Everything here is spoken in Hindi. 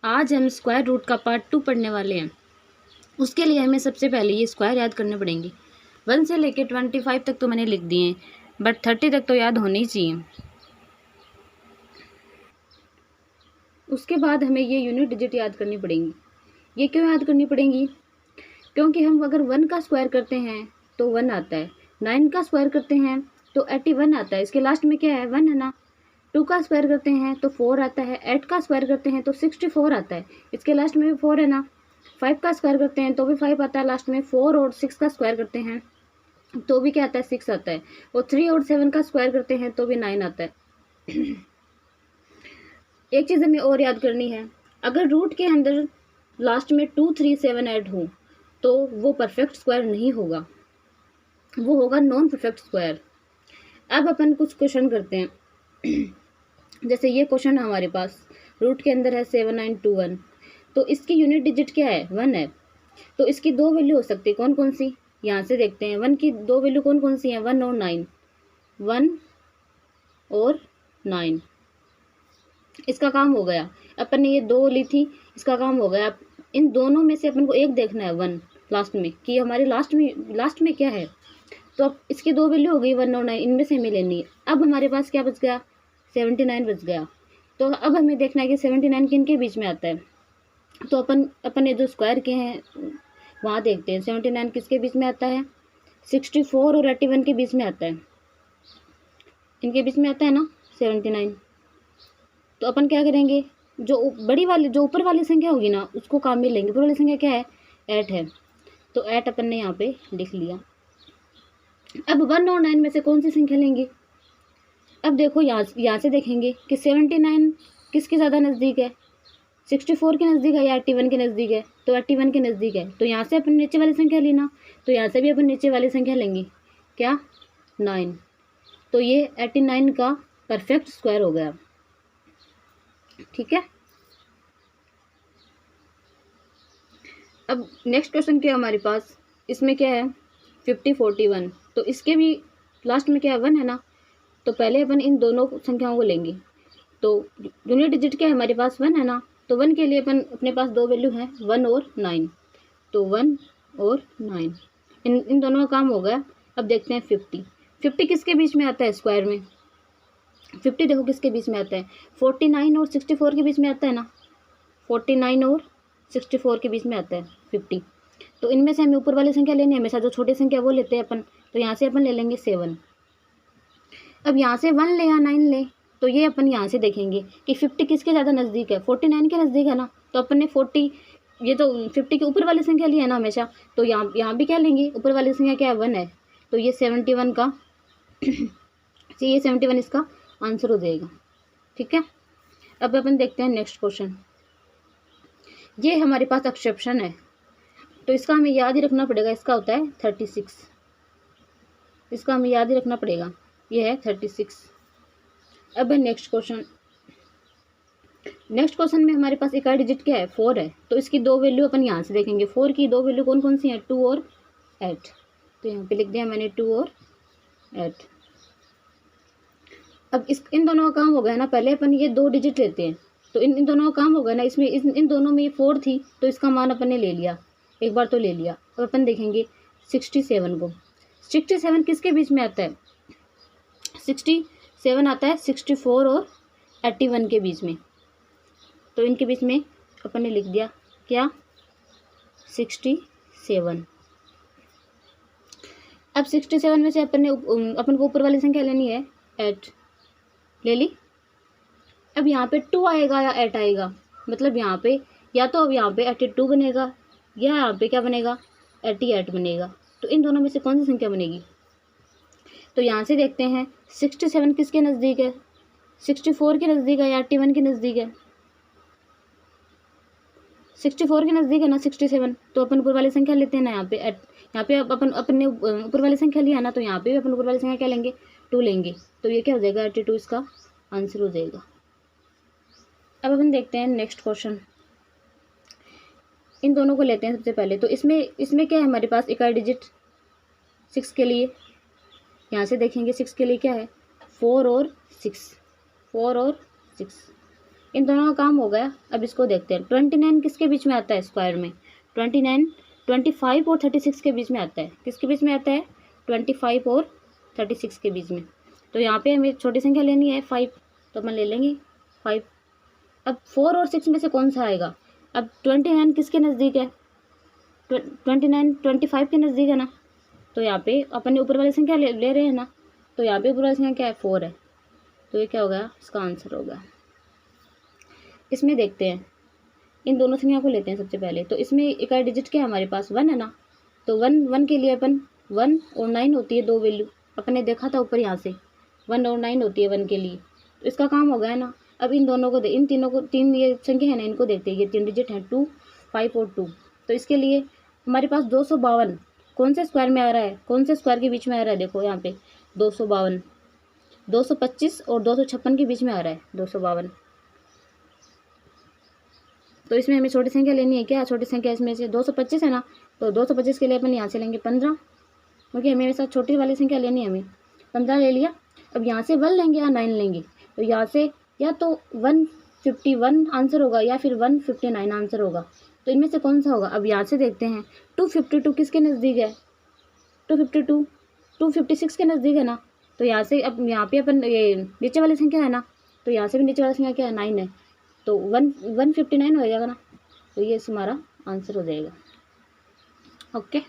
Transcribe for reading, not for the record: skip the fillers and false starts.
आज हम स्क्वायर रूट का पार्ट 2 पढ़ने वाले हैं। उसके लिए हमें सबसे पहले ये स्क्वायर याद करने पड़ेंगे। 1 से लेके 25 तक तो मैंने लिख दिए हैं, बट 30 तक तो याद होने ही चाहिए। उसके बाद हमें ये यूनिट डिजिट याद करनी पड़ेंगी। ये क्यों याद करनी पड़ेंगी? क्योंकि हम अगर 1 का स्क्वायर करते हैं तो 1 आता है, 9 का स्क्वायर करते हैं तो 81 आता है। इसके लास्ट में क्या है? 1 है ना। 2 का स्क्वायर करते हैं तो 4 आता है। 8 का स्क्वायर करते हैं तो 64 आता है। इसके लास्ट में भी 4 है ना। 5 का स्क्वायर करते हैं तो भी 5 आता है लास्ट में। 4 और 6 का स्क्वायर करते हैं तो भी क्या आता है? 6 आता है। और 3 और 7 का स्क्वायर करते हैं तो भी 9 आता है। एक चीज़ हमें और याद करनी है, अगर रूट के अंदर लास्ट में 2, 3, 7 ऐड हो तो वो परफेक्ट स्क्वायर नहीं होगा, वो होगा नॉन परफेक्ट स्क्वायर। अब अपन कुछ क्वेश्चन करते हैं। जैसे ये क्वेश्चन है हमारे पास, रूट के अंदर है 7921, तो इसकी यूनिट डिजिट क्या है? 1 है। तो इसकी दो वैल्यू हो सकती है, कौन कौन सी? यहाँ से देखते हैं 1 की दो वैल्यू कौन कौन सी हैं? 1 और 9। 1 और 9, इसका काम हो गया। अपन ने ये दो ली थी, इसका काम हो गया। इन दोनों में से अपन को एक देखना है 1 लास्ट में, कि हमारे लास्ट में क्या है। तो अब इसकी दो वैल्यू हो गई 1 और 9, इनमें से हमें लेनी है। अब हमारे पास क्या बच गया? 79 बच गया। तो अब हमें देखना है कि 79 किन के बीच में आता है। तो अपन ने जो स्क्वायर किए हैं वहाँ देखते हैं 79 किसके बीच में आता है? 64 और 81 के बीच में आता है। इनके बीच में आता है ना 79। तो अपन क्या करेंगे, जो बड़ी वाली जो ऊपर वाली संख्या होगी ना उसको काम में लेंगे। ऊपर वाली संख्या क्या है? 8 है। तो 8 अपन ने यहाँ पे लिख लिया। अब 1 और 9 में से कौन सी संख्या लेंगे? अब देखो यहाँ से देखेंगे कि 79 किसके ज़्यादा नज़दीक है? 64 के नज़दीक है या 81 के नज़दीक है? तो 81 के नज़दीक है। तो यहाँ से अपन नीचे वाली संख्या लेना, तो यहाँ से भी अपन नीचे वाली संख्या लेंगे। क्या? 9। तो ये 89 का परफेक्ट स्क्वायर हो गया। ठीक है। अब नेक्स्ट क्वेश्चन क्या है हमारे पास? इसमें क्या है? 50, 41। तो इसके भी लास्ट में क्या है? 1 है ना। तो पहले अपन इन दोनों संख्याओं को लेंगे। तो यूनिट डिजिट क्या है हमारे पास? 1 है ना। तो 1 के लिए अपन अपने पास दो वैल्यू हैं, 1 और 9। तो 1 और 9, इन दोनों का काम हो गया। अब देखते हैं 50। 50 किसके बीच में आता है स्क्वायर में? 50 देखो किसके बीच में आता है? 49 और 64 के बीच में आता है ना। 49 और 64 के बीच में आता है 50। तो इनमें से हमें ऊपर वाली संख्या लेनी है, हमेशा जो छोटी संख्या वो लेते हैं अपन। तो यहाँ से अपन ले लेंगे 7। अब यहाँ से 1 ले या 9 ले, तो ये अपन यहाँ से देखेंगे कि 50 किसके ज़्यादा नज़दीक है? 49 के नज़दीक है ना। तो अपन ने 40, ये तो 50 की ऊपर वाली संख्या ली है ना हमेशा। तो यहाँ भी क्या लेंगे? ऊपर वाली संख्या क्या है? 1 है। तो ये 71 का ये 71 इसका आंसर हो जाएगा। ठीक है। अब अपन देखते हैं नेक्स्ट क्वेश्चन। ये हमारे पास एक्सेप्शन है, तो इसका हमें याद ही रखना पड़ेगा। इसका होता है 36। इसका हमें याद ही रखना पड़ेगा, ये है 36। अब है नेक्स्ट क्वेश्चन। नेक्स्ट क्वेश्चन में हमारे पास इकाई डिजिट क्या है? 4 है। तो इसकी दो वैल्यू अपन यहाँ से देखेंगे। 4 की दो वैल्यू कौन कौन सी हैं? 2 और 8। तो यहाँ पे लिख दिया मैंने 2 और 8। अब इन दोनों का काम हो गया ना। पहले अपन ये दो डिजिट लेते हैं, तो इन दोनों का काम हो गया ना। इसमें इन दोनों में ये 4 थी, तो इसका मान अपन ने ले लिया, एक बार तो ले लिया। अब अपन देखेंगे 67 को। 67 किसके बीच में आता है? 67 आता है 64 और 81 के बीच में। तो इनके बीच में अपन ने लिख दिया क्या? 67। अब 67 में से अपन को ऊपर वाली संख्या लेनी है 8, ले ली। अब यहाँ पे 2 आएगा या 8 आएगा, मतलब यहाँ पे या तो अब यहाँ पे 82 बनेगा या यहाँ पे क्या बनेगा? 88 बनेगा। तो इन दोनों में से कौन सी संख्या बनेगी? तो यहाँ से देखते हैं 67 किसके नज़दीक है? 64 के नज़दीक है या 81 के नज़दीक है? 64 के नज़दीक है ना 67। तो अपन ऊपर वाली संख्या लेते हैं ना। यहाँ पे अपन ने ऊपर वाली संख्या लिया ना, तो यहाँ पे भी अपन ऊपर वाली संख्या क्या लेंगे? 2 लेंगे। तो ये क्या हो जाएगा? 82 इसका आंसर हो जाएगा। अब अपन देखते हैं नेक्स्ट क्वेश्चन। इन दोनों को लेते हैं सबसे पहले। तो इसमें क्या है हमारे पास? इकाई डिजिट 6 के लिए यहाँ से देखेंगे 6 के लिए क्या है? 4 और 6। 4 और 6। इन दोनों का काम हो गया। अब इसको देखते हैं। 29 किसके बीच में आता है स्क्वायर में? 29 25 और 36 के बीच में आता है। किसके बीच में आता है? 25 और 36 के बीच में। तो यहाँ पे हमें छोटी संख्या लेनी है 5, तो अपन ले लेंगे 5। अब 4 और 6 में से कौन सा आएगा? अब 29 किसके नज़दीक है? 29 25 के नज़दीक है ना, तो यहाँ पे अपन ऊपर वाली संख्या ले रहे हैं ना, तो यहाँ पे ऊपर वाली संख्या क्या है? 4 है। तो ये क्या हो गया? इसका आंसर होगा। इसमें देखते हैं, इन दोनों संख्या को लेते हैं सबसे पहले। तो इसमें इकाई डिजिट क्या है हमारे पास? 1 है ना, तो 1 के लिए अपन 1 और 9 होती है 2 वैल्यू, अपन ने देखा था ऊपर यहाँ से 1 और 9 होती है 1 के लिए, तो इसका काम हो गया ना। अब इन दोनों को इन तीनों को, तीन ये संख्या है ना, इनको देखते हैं। ये 3 डिजिट हैं 2, 5 और 2। तो इसके लिए हमारे पास 252 कौन से स्क्वायर में आ रहा है? कौन से स्क्वायर के बीच में आ रहा है? देखो यहाँ पे 252, 225 और 256 के बीच में आ रहा है 252। तो इसमें हमें छोटी संख्या लेनी है। क्या छोटी संख्या? इसमें से 225 है ना, तो 225 के लिए अपन यहाँ से लेंगे 15, क्योंकि हमें साथ छोटी वाली संख्या लेनी है। हमें 15 ले लिया। अब यहाँ से 1 लेंगे या 9 लेंगे? तो यहाँ से या तो 151 आंसर होगा या फिर 159 आंसर होगा। तो इनमें से कौन सा होगा? अब यहाँ से देखते हैं। 252 किसके नज़दीक है? 252 256 के नज़दीक है ना, तो यहाँ से अब यहाँ पे अपन ये नीचे वाली संख्या है ना, तो यहाँ से भी नीचे वाली संख्या क्या है? 9 है, तो 159 हो जाएगा ना। तो ये हमारा आंसर हो जाएगा। ओके।